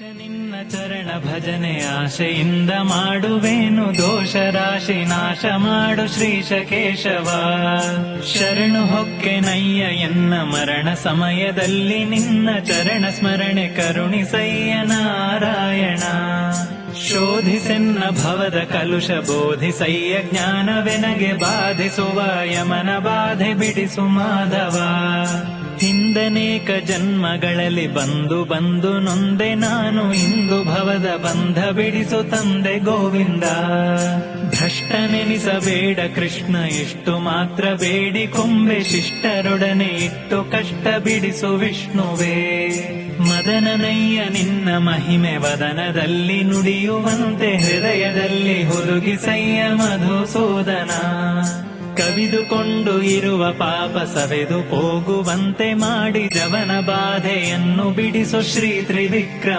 ನಿನ್ನ ಚರಣ ಭಜನೆ ಆಶೆಯಿಂದ ಮಾಡುವೇನು ದೋಷ ರಾಶಿ ನಾಶ ಮಾಡು ಶ್ರೀಶ ಕೇಶವ. ಶರಣು ಹೊಕ್ಕೆ ನಯ್ಯ ಎನ್ನ ಮರಣ ಸಮಯದಲ್ಲಿ ನಿನ್ನ ಚರಣ ಸ್ಮರಣೆ ಕರುಣಿಸಯ್ಯ ನಾರಾಯಣ. ಶೋಧಿಸೆನ್ನ ಭವದ ಕಲುಷ ಬೋಧಿಸಯ್ಯ ಜ್ಞಾನವೆನಗೆ ಬಾಧಿಸುವ ಯಮನ ಬಾಧೆ ಬಿಡಿಸು ಮಾಧವ. ಹಿಂದನೇಕ ಜನ್ಮಗಳಲ್ಲಿ ಬಂದು ಬಂದು ನೊಂದೆ ನಾನು ಇಂದು ಭವದ ಬಂಧ ಬಿಡಿಸು ತಂದೆ ಗೋವಿಂದ. ಭ್ರಷ್ಟನೆನಿಸಬೇಡ ಕೃಷ್ಣ ಇಷ್ಟು ಮಾತ್ರ ಬೇಡಿ ಕೊಂಬೆ ಶಿಷ್ಟರೊಡನೆ ಇಟ್ಟು ಕಷ್ಟ ಬಿಡಿಸು ವಿಷ್ಣುವೇ. ಮದನನಯ್ಯ ನಿನ್ನ ಮಹಿಮೆ ವದನದಲ್ಲಿ ನುಡಿಯುವಂತೆ ಹೃದಯದಲ್ಲಿ ಹುದುಗಿಸಯ್ಯ ಮಧುಸೂದನ. ಕವಿದುಕೊಂಡು ಇರುವ ಪಾಪ ಸವೆದು ಹೋಗುವಂತೆ ಮಾಡಿ ಜವನ ಬಾಧೆಯನ್ನು ಬಿಡಿಸು ಶ್ರೀ ತ್ರಿವಿಕ್ರಮ.